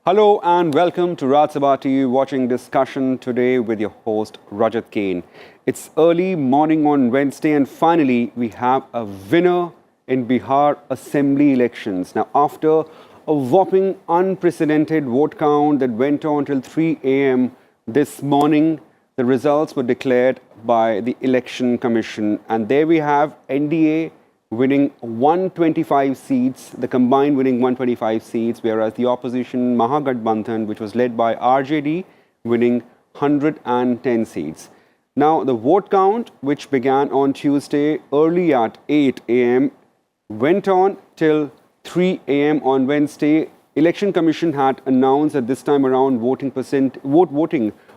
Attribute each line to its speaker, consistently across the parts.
Speaker 1: Hello and welcome to Raj Sabha TV watching discussion today with your host Rajat Kane. It's early morning on Wednesday and finally we have a winner in Bihar Assembly elections. Now after a whopping unprecedented vote count that went on till 3 a.m. this morning, the results were declared by the Election Commission and there we have NDA winning 125 seats, the combined winning 125 seats, whereas the opposition Mahagathbandhan, which was led by RJD, winning 110 seats. Now, the vote count, which began on Tuesday early at 8 a.m., went on till 3 a.m. on Wednesday. Election Commission had announced that this time around voting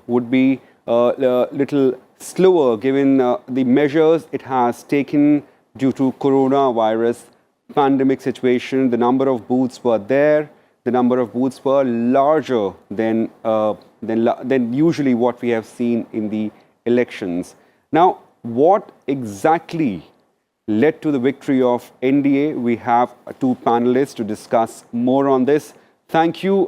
Speaker 1: would be a little slower given the measures it has taken due to coronavirus pandemic situation. The number of booths were there. The number of booths were larger than usually what we have seen in the elections. Now, what exactly led to the victory of NDA? We have two panelists to discuss more on this. Thank you,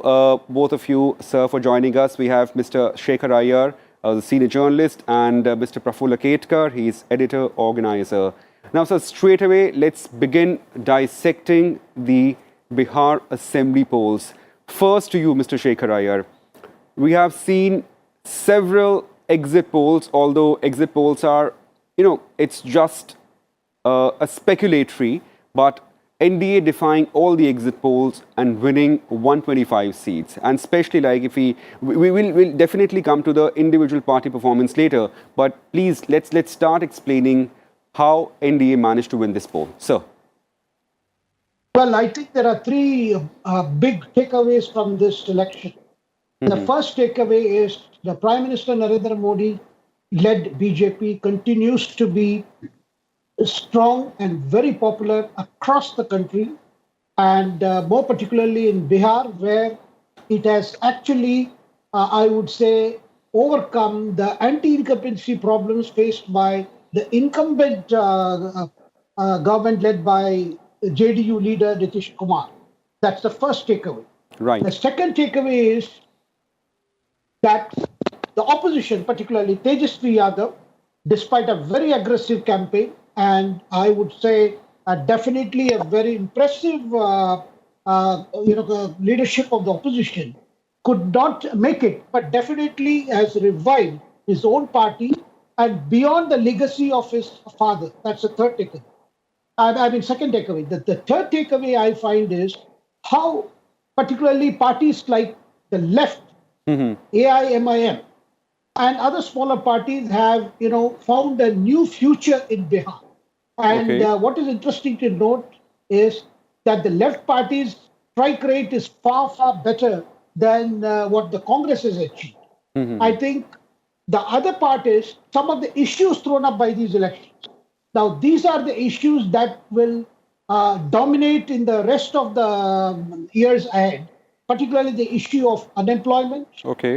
Speaker 1: both of you, sir, for joining us. We have Mr. Shekhar Iyer, the senior journalist, and Mr. Prafulla Ketkar, he's editor, organizer. Now, sir, straight away, let's begin dissecting the Bihar Assembly polls. First to you, Mr. Shekhar Iyer. We have seen several exit polls, although exit polls are, it's just a speculatory, but NDA defying all the exit polls and winning 125 seats. And especially like if we'll definitely come to the individual party performance later, but please, let's start explaining how NDA managed to win this poll. Sir.
Speaker 2: Well, I think there are three big takeaways from this election. The first takeaway is the Prime Minister Narendra Modi led BJP continues to be strong and very popular across the country, and more particularly in Bihar, where it has actually, I would say, overcome the anti-incumbency problems faced by the incumbent government led by JDU leader Nitish Kumar. That's the first takeaway.
Speaker 1: Right.
Speaker 2: The second takeaway is that the opposition, particularly Tejasvi Yadav, despite a very aggressive campaign, and I would say definitely a very impressive leadership of the opposition, could not make it, but definitely has revived his own party and beyond the legacy of his father. That's the third takeaway. Second takeaway. The third takeaway I find is how particularly parties like the left, AIMIM, and other smaller parties have, found a new future in Bihar. And what is interesting to note is that the left party's strike rate is far, far better than what the Congress has achieved. I think the other part is some of the issues thrown up by these elections. Now, these are the issues that will dominate in the rest of the years ahead, particularly the issue of unemployment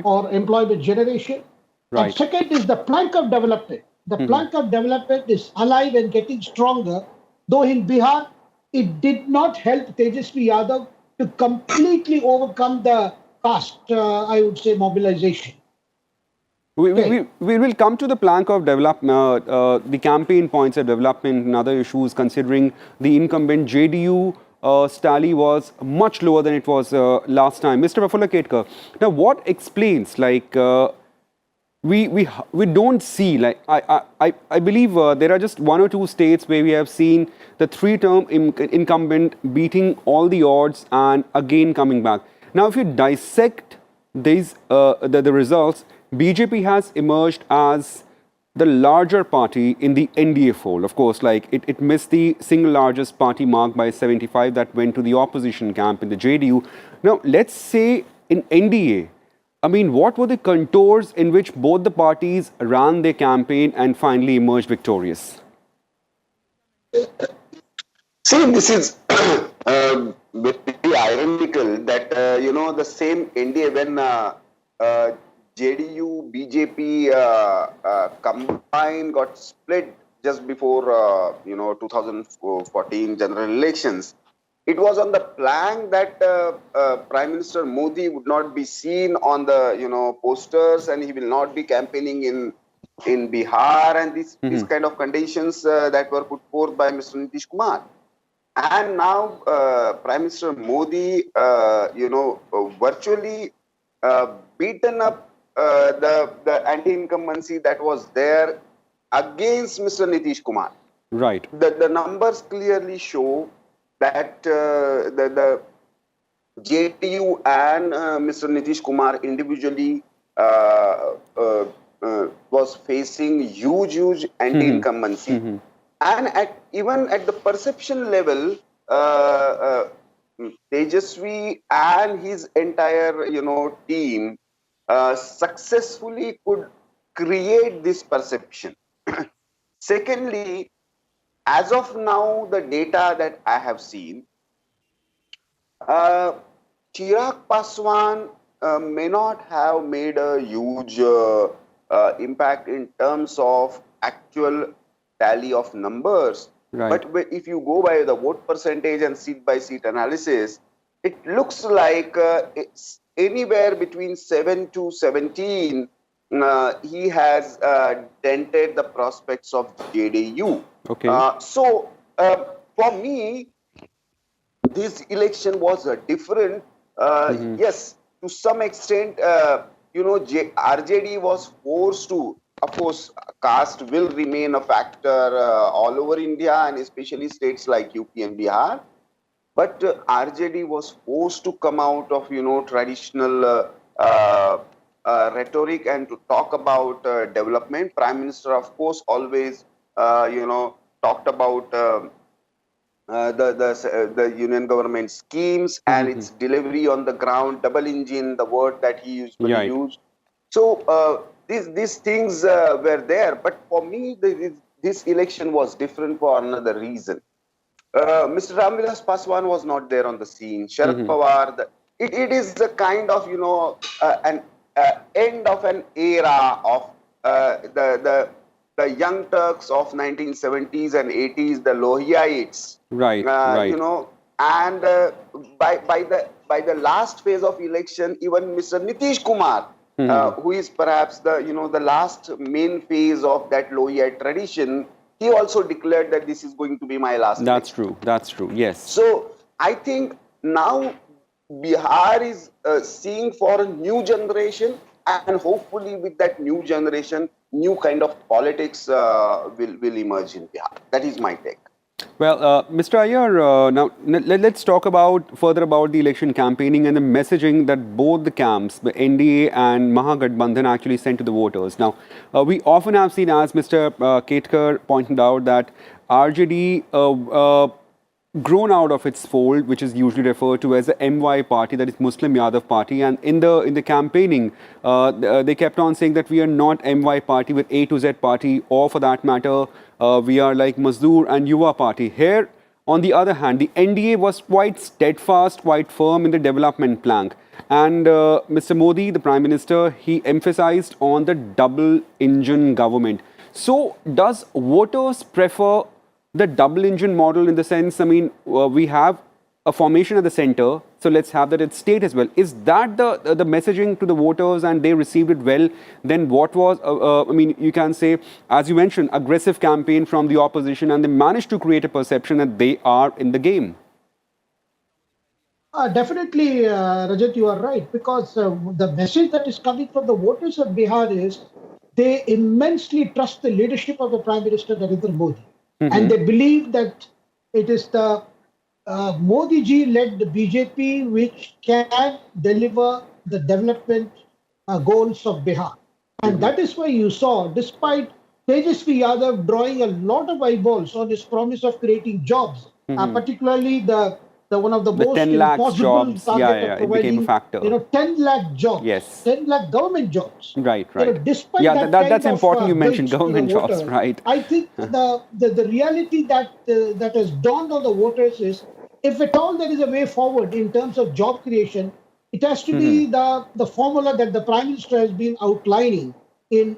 Speaker 2: or employment generation.
Speaker 1: Right.
Speaker 2: And second is the plank of development. The plank of development is alive and getting stronger, though in Bihar, it did not help Tejasvi Yadav to completely overcome the caste, I would say, mobilization.
Speaker 1: We will come to the plank of development, the campaign points of development and other issues, considering the incumbent JDU tally was much lower than it was last time. Mr. Prafulla Ketkar, now what explains, we don't see, I believe there are just one or two states where we have seen the three-term incumbent beating all the odds and again coming back. Now, if you dissect these the results, BJP has emerged as the larger party in the NDA fold. Of course, it missed the single largest party mark by 75 that went to the opposition camp in the JDU. Now, let's say in NDA, what were the contours in which both the parties ran their campaign and finally emerged victorious?
Speaker 3: See, this is very ironical that, the same NDA when JDU, BJP combined got split just before, 2014 general elections. it was on the plan that Prime Minister Modi would not be seen on the posters, and he will not be campaigning in Bihar, and these kind of conditions that were put forth by Mr. Nitish Kumar. And now Prime Minister Modi, virtually beaten up the anti-incumbency that was there against Mr. Nitish Kumar.
Speaker 1: Right.
Speaker 3: The numbers clearly show that the JDU and Mr. Nitish Kumar individually was facing huge anti-incumbency. And even at the perception level, Tejasvi and his entire team successfully could create this perception. Secondly, as of now, the data that I have seen, Chirag Paswan may not have made a huge impact in terms of actual tally of numbers.
Speaker 1: Right.
Speaker 3: But if you go by the vote percentage and seat by seat analysis, it looks like it's anywhere between 7 to 17. He has dented the prospects of JDU.
Speaker 1: Okay.
Speaker 3: So for me, this election was different. Yes, to some extent, RJD was forced to. Of course, caste will remain a factor all over India, and especially states like UP and Bihar. But RJD was forced to come out of traditional rhetoric and to talk about development. Prime Minister, of course, always talked about the union government schemes and its delivery on the ground, double engine, the word that he usually used. So these things were there, but for me, this election was different for another reason. Mr. Ramvilas Paswan was not there on the scene. Sharad Pawar, it is the kind of an end of an era of the Young Turks of 1970s and 80s, the Lohiaites.
Speaker 1: Right.
Speaker 3: And by the last phase of election, even Mr. Nitish Kumar, who is perhaps the last main phase of that Lohiite tradition, he also declared that this is going to be my last.
Speaker 1: That's true. That's true. Yes.
Speaker 3: So I think now Bihar is seeing for a new generation, and hopefully with that new generation, new kind of politics will emerge in Bihar. That is my take.
Speaker 1: Well, Mr. Iyer, now let's talk further about the election campaigning and the messaging that both the camps, the NDA and Mahagathbandhan, actually sent to the voters. Now, we often have seen, as Mr. Ketkar pointed out, that RJD grown out of its fold, which is usually referred to as the MY party, that is Muslim Yadav party, and in the campaigning, they kept on saying that we are not MY party with A to Z party, or for that matter, we are like Mazdoor and Yuva party. Here, on the other hand, the NDA was quite steadfast, quite firm in the development plank. And Mr. Modi, the Prime Minister, he emphasized on the double engine government. So, does voters prefer the double engine model in the sense, I mean, we have a formation at the center, so let's have that at state as well. Is that the messaging to the voters and they received it well? Then what was, I mean, you can say, as you mentioned, aggressive campaign from the opposition, and they managed to create a perception that they are in the game?
Speaker 2: Definitely, Rajat, you are right, because the message that is coming from the voters of Bihar is they immensely trust the leadership of the Prime Minister Narendra Modi. And they believe that it is the Modi ji led the BJP which can deliver the development goals of Bihar. And that is why you saw, despite Tejasvi Yadav drawing a lot of eyeballs on his promise of creating jobs, particularly the one of the most
Speaker 1: 10 lakh
Speaker 2: impossible
Speaker 1: jobs,
Speaker 2: target of
Speaker 1: it became a factor.
Speaker 2: 10 lakh jobs,
Speaker 1: Yes.
Speaker 2: 10 lakh government jobs.
Speaker 1: Right.
Speaker 2: Despite
Speaker 1: That's important you mentioned government jobs,
Speaker 2: voter,
Speaker 1: right.
Speaker 2: I think the reality that has dawned on the voters is, if at all there is a way forward in terms of job creation, it has to be the formula that the Prime Minister has been outlining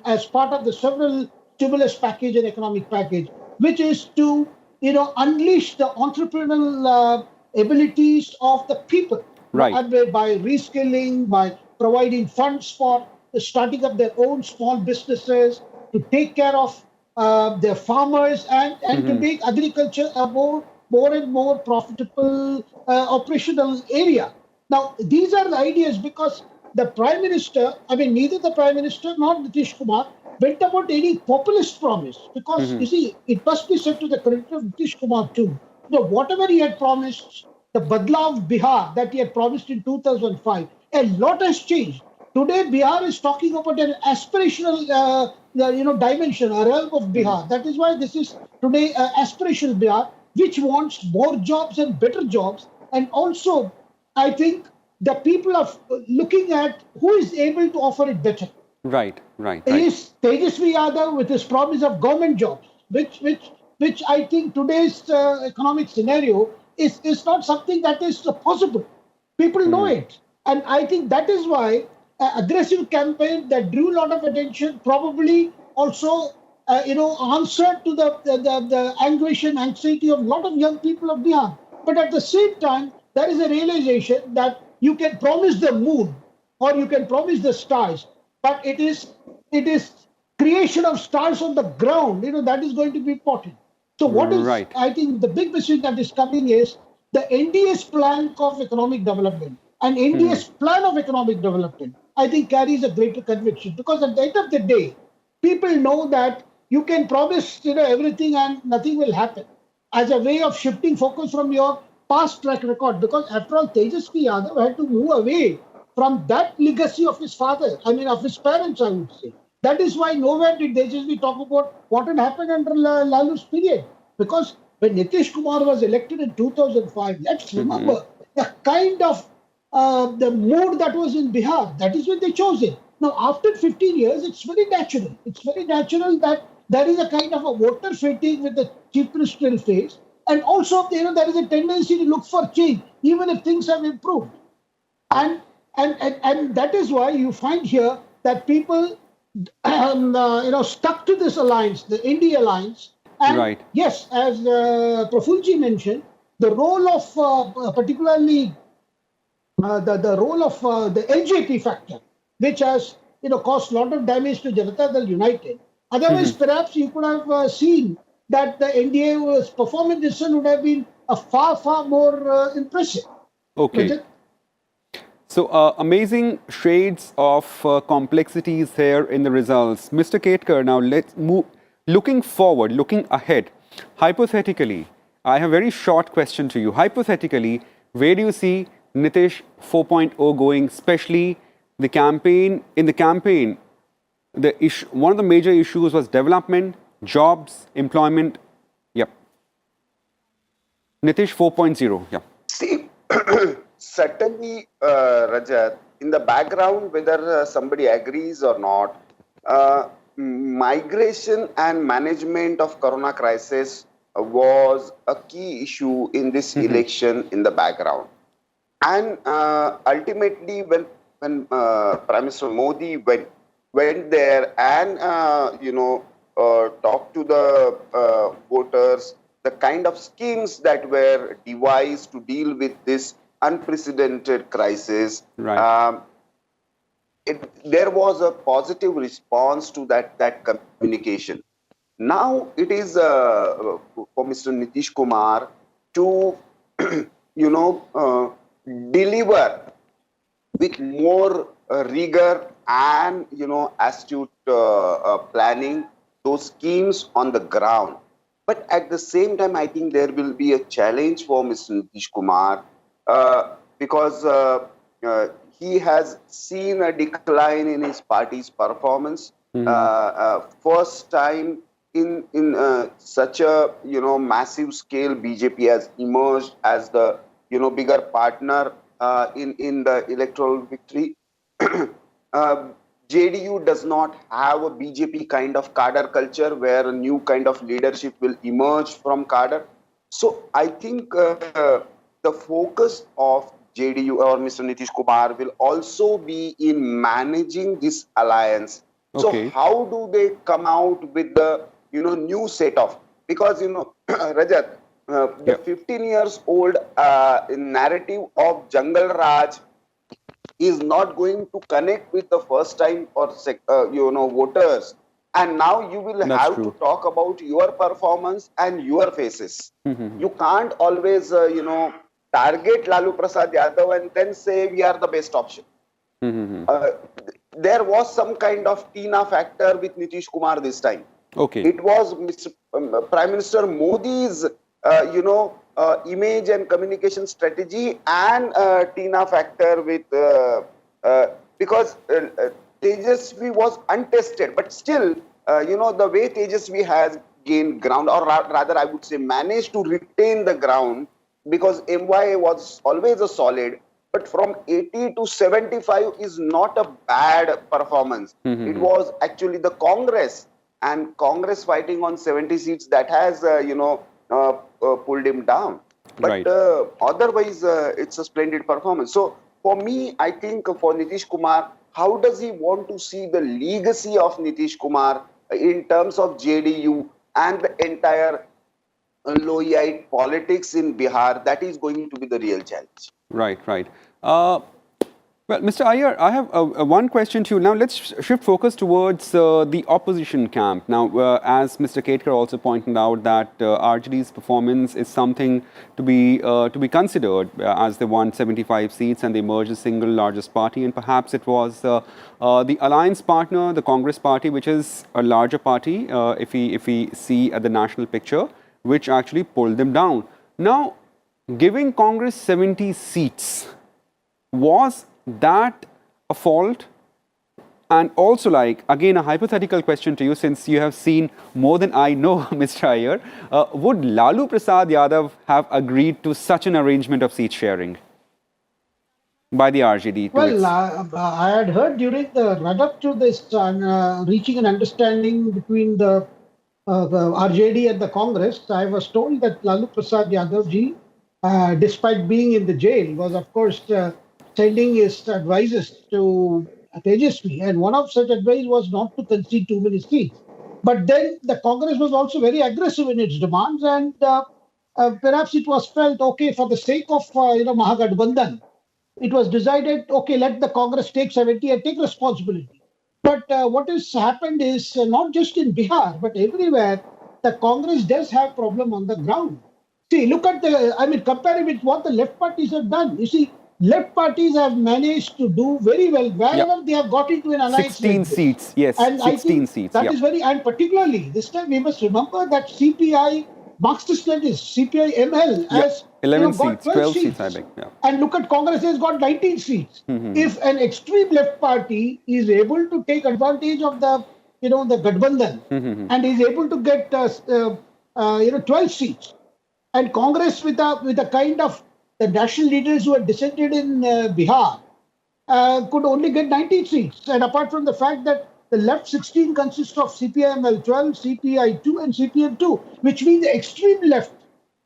Speaker 2: as part of the several stimulus package and economic package, which is to unleash the entrepreneurial abilities of the people
Speaker 1: Right.
Speaker 2: by reskilling, by providing funds for starting up their own small businesses, to take care of their farmers, and to make agriculture a more and more profitable operational area. Now, these are the ideas because the Prime Minister, I mean, neither the Prime Minister nor Nitish Kumar went about any populist promise. Because, you see, it must be said to the credit of Nitish Kumar too, whatever he had promised, the Badla of Bihar that he had promised in 2005, a lot has changed. Today, Bihar is talking about an aspirational, dimension, a realm of Bihar. That is why this is today aspirational Bihar, which wants more jobs and better jobs. And also, I think the people are looking at who is able to offer it better.
Speaker 1: Right. Right.
Speaker 2: It
Speaker 1: Right.
Speaker 2: is Tejasvi Yadav with his promise of government jobs, which I think today's economic scenario is not something that is possible. People know it, and I think that is why aggressive campaign that drew a lot of attention probably also answered to the anguish and anxiety of a lot of young people of Bihar. But at the same time, there is a realization that you can promise the moon or you can promise the stars, but it is creation of stars on the ground, that is going to be important. So what is,
Speaker 1: Right.
Speaker 2: I think, the big message that is coming is the NDA's plan of economic development and NDA's plan of economic development, I think, carries a greater conviction, because at the end of the day, people know that you can promise everything and nothing will happen, as a way of shifting focus from your past track record. Because after all, Tejasvi Yadav had to move away from that legacy of his father, I mean, of his parents, I would say. That is why nowhere did Tejasvi talk about what had happened under Lalu's period. Because when Nitish Kumar was elected in 2005, let's remember the kind of the mood that was in Bihar. That is when they chose him. Now, after 15 years, it's very natural. It's very natural that there is a kind of a voter fatigue with the chief ministerial face. And also, there is a tendency to look for change, even if things have improved. And that is why you find here that people stuck to this alliance, the India alliance. And
Speaker 1: Right.
Speaker 2: yes, as Prafulji mentioned, the role of particularly the role of the LJP factor, which has caused a lot of damage to Janata Dal United. Otherwise, perhaps you could have seen that the NDA's performance this would have been a far more impressive.
Speaker 1: Okay.
Speaker 2: Rajat?
Speaker 1: So, amazing shades of complexities here in the results. Mr. Ketkar, now let's move. Looking forward, looking ahead, hypothetically, I have a very short question to you. Hypothetically, where do you see Nitish 4.0 going, especially the campaign? In the campaign, one of the major issues was development, jobs, employment. Yep. Nitish 4.0. Yeah.
Speaker 3: See, certainly, Rajat, in the background, whether somebody agrees or not, migration and management of corona crisis was a key issue in this election in the background. And ultimately, when Prime Minister Modi went there and talked to the voters, the kind of schemes that were devised to deal with this unprecedented crisis,
Speaker 1: Right.
Speaker 3: there was a positive response to that communication. Now it is for Mr. Nitish Kumar to deliver with more rigor and astute planning those schemes on the ground. But at the same time, I think there will be a challenge for Mr. Nitish Kumar because he has seen a decline in his party's performance. First time in such a massive scale, BJP has emerged as the bigger partner in the electoral victory. JDU does not have a BJP kind of cadre culture where a new kind of leadership will emerge from cadre. So I think the focus of JDU or Mr. Nitish Kumar will also be in managing this alliance.
Speaker 1: Okay.
Speaker 3: So how do they come out with the new set of, because Rajat, the 15 years old narrative of Jungle Raj is not going to connect with the first time or voters, and now you will
Speaker 1: That's
Speaker 3: have
Speaker 1: true.
Speaker 3: to talk about your performance and your faces. You can't always target Lalu Prasad Yadav and then say we are the best option. Uh, there was some kind of Tina factor with Nitish Kumar this time.
Speaker 1: Okay.
Speaker 3: It was Prime Minister Modi's, image and communication strategy and Tina factor with because Tejasvi was untested, but still, the way Tejasvi has gained ground, or rather, I would say, managed to retain the ground, because MY was always a solid. But from 80 to 75 is not a bad performance. It was actually the Congress and Congress fighting on 70 seats that has, pulled him down. But
Speaker 1: Right.
Speaker 3: Otherwise, it's a splendid performance. So for me, I think for Nitish Kumar, how does he want to see the legacy of Nitish Kumar in terms of JDU and the entire Lohiite politics in Bihar? That is going to be the real challenge.
Speaker 1: Right, right. Well, Mr. Iyer, I have one question to you. Now, let's shift focus towards the opposition camp. Now, as Mr. Ketkar also pointed out, that RJD's performance is something to be considered, as they won 75 seats and they emerged as single largest party. And perhaps it was the alliance partner, the Congress party, which is a larger party, if we see at the national picture, which actually pulled them down. Now, giving Congress 70 seats, was that a fault? And also, like, again, a hypothetical question to you, since you have seen more than I know, Mr. Iyer, would Lalu Prasad Yadav have agreed to such an arrangement of seat sharing by the RJD?
Speaker 2: Well, I had heard during the run-up to this, reaching an understanding between the RJD and the Congress, I was told that Lalu Prasad Yadav ji, despite being in the jail, was of course sending his advices to Tejasvi, and one of such advice was not to concede too many seats. But then the Congress was also very aggressive in its demands, and perhaps it was felt, okay, for the sake of Mahagathbandhan, it was decided, okay, let the Congress take 70 and take responsibility. But what has happened is not just in Bihar, but everywhere, the Congress does have problem on the ground. See, look at compare it with what the left parties have done. You see, left parties have managed to do very well wherever they have got into an alliance.
Speaker 1: 16
Speaker 2: like this.
Speaker 1: seats, yes,
Speaker 2: And
Speaker 1: 16 seats.
Speaker 2: That is very, and particularly this time we must remember that CPI, Marxist-Leninist, CPI ML has
Speaker 1: 11
Speaker 2: got
Speaker 1: seats,
Speaker 2: 12
Speaker 1: seats, I think. Yeah.
Speaker 2: And look at Congress has got 19 seats. If an extreme left party is able to take advantage of the Gathbandhan and is able to get 12 seats, and Congress with a kind of the national leaders who had dissented in Bihar could only get 19 seats. And apart from the fact that the left 16 consists of CPIML 12, CPI 2 and CPM 2, which means the extreme left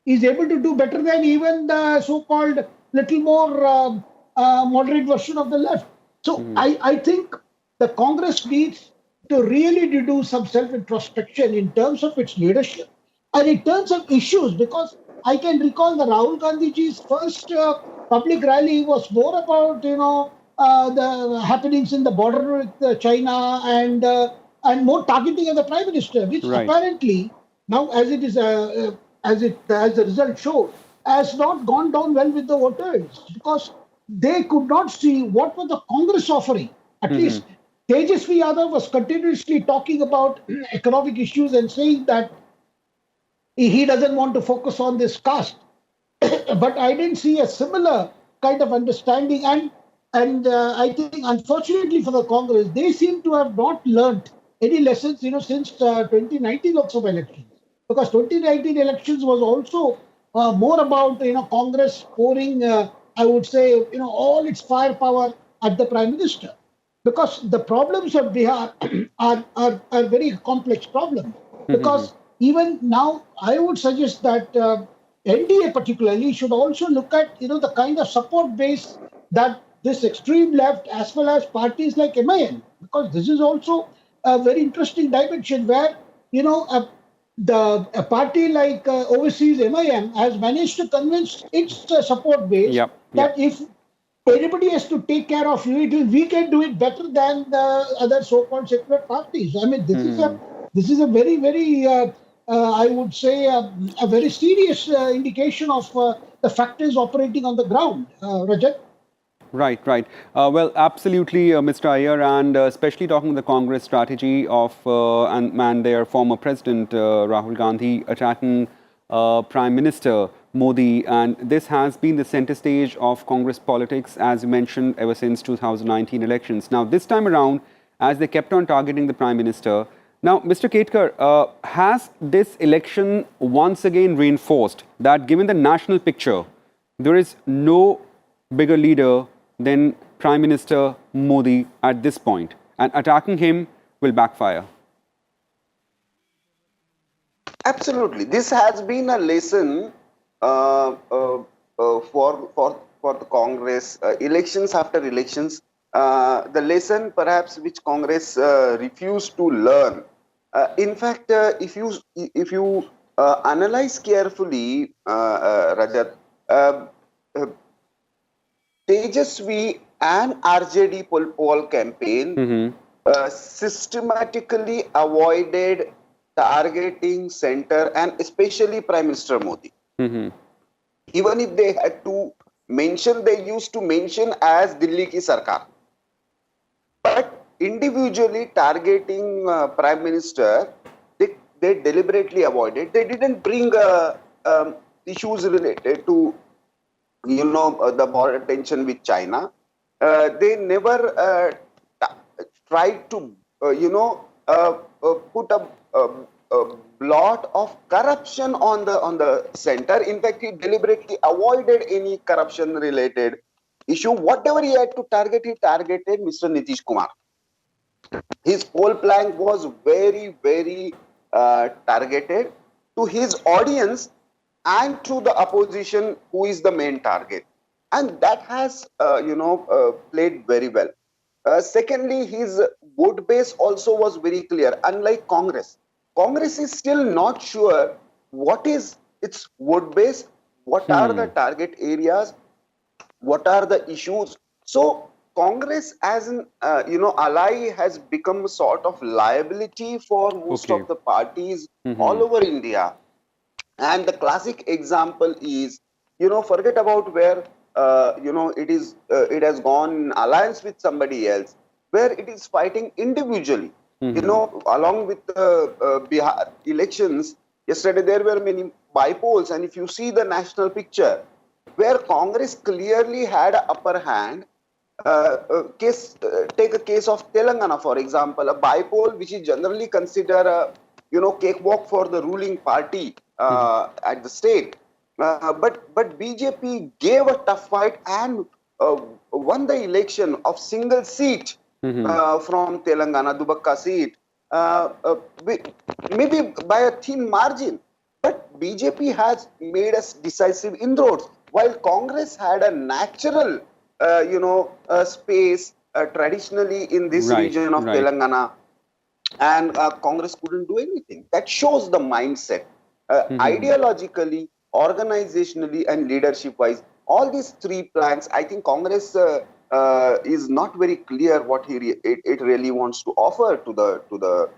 Speaker 2: is able to do better than even the so-called little more moderate version of the left. So I think the Congress needs to really do some self-introspection in terms of its leadership and in terms of issues, because I can recall the Rahul Gandhi ji's first public rally was more about the happenings in the border with China and more targeting of the Prime Minister, which apparently now, as it is as the result showed, has not gone down well with the voters, because they could not see what was the Congress offering. At least Tejasvi Yadav was continuously talking about economic issues and saying that he doesn't want to focus on this caste. But I didn't see a similar kind of understanding. And I think, unfortunately for the Congress, they seem to have not learned any lessons, since 2019 Lok elections. Because 2019 elections was also more about, Congress pouring, I would say, all its firepower at the Prime Minister. Because the problems of Bihar are very complex problems. Because even now, I would suggest that NDA particularly should also look at, the kind of support base that this extreme left, as well as parties like MIN, because this is also a very interesting dimension where, a party like overseas MIM has managed to convince its support base
Speaker 1: Yep. Yep.
Speaker 2: that if anybody has to take care of you, we can do it better than the other so-called secular parties. I mean, this is a very, very, I would say, a very serious indication of the factors operating on the ground, Rajat.
Speaker 1: Right, right. Well, absolutely, Mr. Iyer, and especially talking the Congress strategy of and their former president Rahul Gandhi attacking Prime Minister Modi, and this has been the center stage of Congress politics, as you mentioned, ever since 2019 elections. Now, this time around, as they kept on targeting the Prime Minister, now, Mr. Ketkar, has this election once again reinforced that given the national picture, there is no bigger leader than Prime Minister Modi at this point, and attacking him will backfire?
Speaker 3: Absolutely, this has been a lesson for the Congress. Elections after elections, the lesson perhaps which Congress refused to learn. In fact, if you analyze carefully, Rajat, uh, uh, Tejasvi and RJD poll campaign systematically avoided targeting center and especially Prime Minister Modi. Even if they had to mention, they used to mention as Delhi ki Sarkar. But individually targeting Prime Minister, they deliberately avoided. They didn't bring issues related to the border tension with China. They never tried to put a blot of corruption on the center. In fact, he deliberately avoided any corruption related issue. Whatever he had to target, he targeted Mr. Nitish Kumar. His poll plank was very, very targeted to his audience and to the opposition, who is the main target. And that has, played very well. Secondly, his vote base also was very clear. Unlike Congress is still not sure what is its vote base, what are the target areas, what are the issues. So Congress as an ally has become a sort of liability for most
Speaker 1: Okay.
Speaker 3: of the parties all over India. And the classic example is, forget about where it has gone in alliance with somebody else, where it is fighting individually. Along with the Bihar elections yesterday, there were many bypolls, and if you see the national picture, where Congress clearly had an upper hand. Take a case of Telangana, for example, a bypoll which is generally considered a cakewalk for the ruling party at the state. But BJP gave a tough fight and won the election of single seat from Telangana, Dubakka seat, maybe by a thin margin. But BJP has made us decisive inroads, while Congress had a natural, space traditionally in this
Speaker 1: Right,
Speaker 3: region of
Speaker 1: right.
Speaker 3: Telangana, and Congress couldn't do anything. That shows the mindset. Ideologically, organizationally, and leadership-wise, all these three planks, I think Congress is not very clear what it really wants to offer to the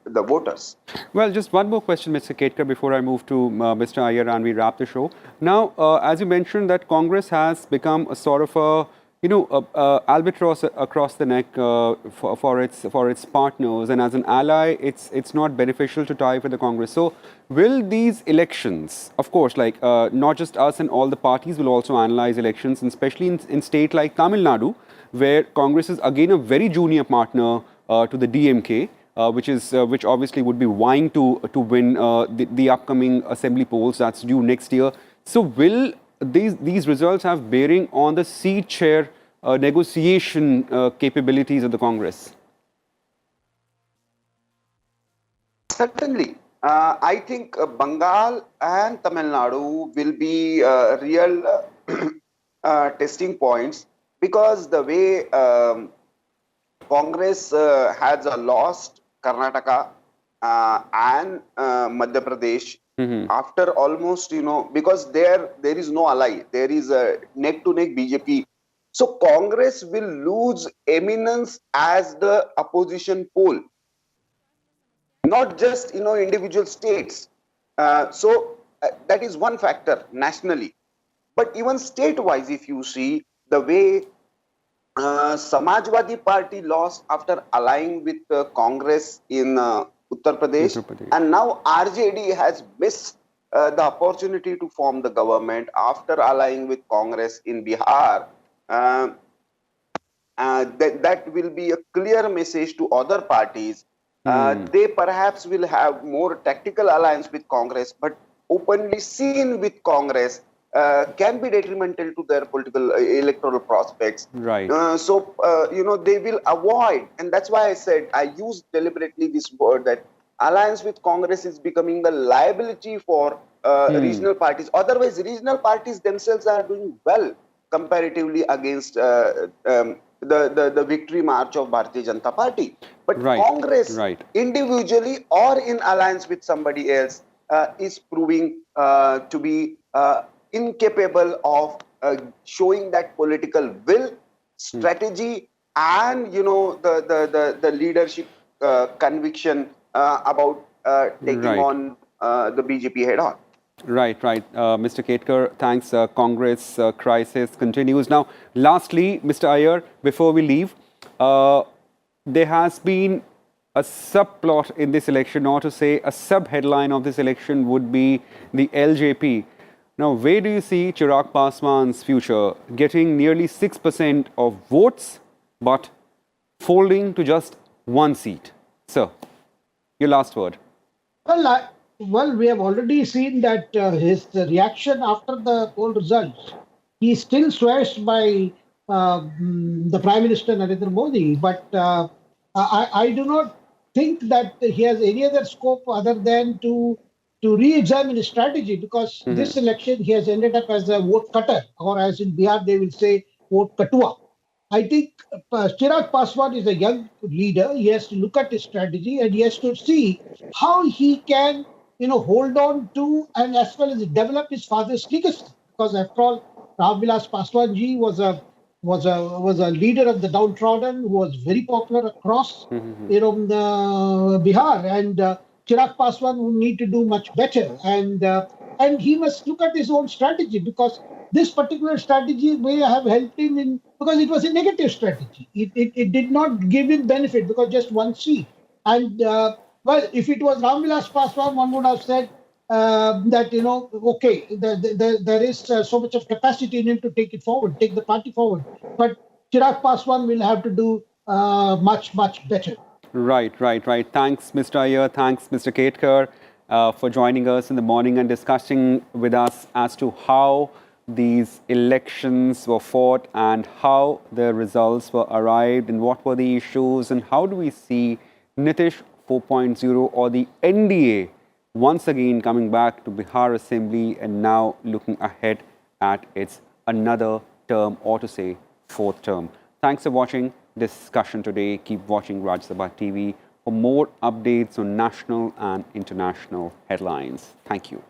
Speaker 3: voters.
Speaker 1: Well, just one more question, Mr. Ketkar, before I move to Mr. Iyer and we wrap the show. Now, as you mentioned, that Congress has become a sort of albatross across the neck for its partners, and as an ally, it's not beneficial to tie with the Congress. So, will these elections, of course, like not just us and all the parties will also analyze elections, and especially in state like Tamil Nadu, where Congress is again a very junior partner to the DMK. Which obviously would be vying to win the upcoming assembly polls that's due next year. So will these results have bearing on the seat share negotiation capabilities of the Congress?
Speaker 3: Certainly. I think Bengal and Tamil Nadu will be real testing points, because the way Congress has lost Karnataka, and Madhya Pradesh, after almost, because there is no ally, there is a neck to neck BJP. So Congress will lose eminence as the opposition pole, not just individual states. That is one factor nationally, but even state-wise, if you see the way Samajwadi Party lost after allying with Congress in Uttar Pradesh,
Speaker 1: Uttar Pradesh.
Speaker 3: and now RJD has missed the opportunity to form the government after allying with Congress in Bihar. That will be a clear message to other parties. They perhaps will have more tactical alliance with Congress, but openly seen with Congress can be detrimental to their political electoral prospects.
Speaker 1: Right.
Speaker 3: They will avoid, and that's why I said, I used deliberately this word, that alliance with Congress is becoming the liability for regional parties. Otherwise, regional parties themselves are doing well comparatively against the victory march of Bharatiya Janata Party. But
Speaker 1: Right,
Speaker 3: Congress,
Speaker 1: right.
Speaker 3: individually or in alliance with somebody else, is proving to be incapable of showing that political will, strategy, and the leadership conviction about taking
Speaker 1: Right.
Speaker 3: on the BJP head on.
Speaker 1: Right. Mr. Ketkar, thanks. Congress crisis continues. Now, lastly, Mr. Iyer, before we leave, there has been a subplot in this election, or to say a sub-headline of this election would be the LJP. Now, where do you see Chirag Paswan's future? Getting nearly 6% of votes, but folding to just one seat. Sir, your last word.
Speaker 2: Well, we have already seen that his reaction after the poll results. He still swears by the Prime Minister Narendra Modi, but I do not think that he has any other scope other than to re-examine his strategy, because this election he has ended up as a vote cutter, or as in Bihar they will say, vote katua. I think Chirag Paswan is a young leader. He has to look at his strategy and he has to see how he can, hold on to and as well as develop his father's legacy. Because after all, Ramvilas Paswan ji was a leader of the downtrodden who was very popular across, Bihar, and Chirag Paswan will need to do much better, and he must look at his own strategy, because this particular strategy may have helped him in, because it was a negative strategy. It did not give him benefit because just one seat. And well, if it was Ramvilas Paswan, one would have said that okay, there is so much of capacity in him to take it forward, take the party forward. But Chirag Paswan will have to do much better.
Speaker 1: Right. Thanks, Mr. Iyer. Thanks, Mr. Ketkar, for joining us in the morning and discussing with us as to how these elections were fought and how the results were arrived and what were the issues and how do we see Nitish 4.0 or the NDA once again coming back to Bihar Assembly and now looking ahead at its another term, or to say fourth term. Thanks for watching discussion today. Keep watching Rajya Sabha TV for more updates on national and international headlines. Thank you.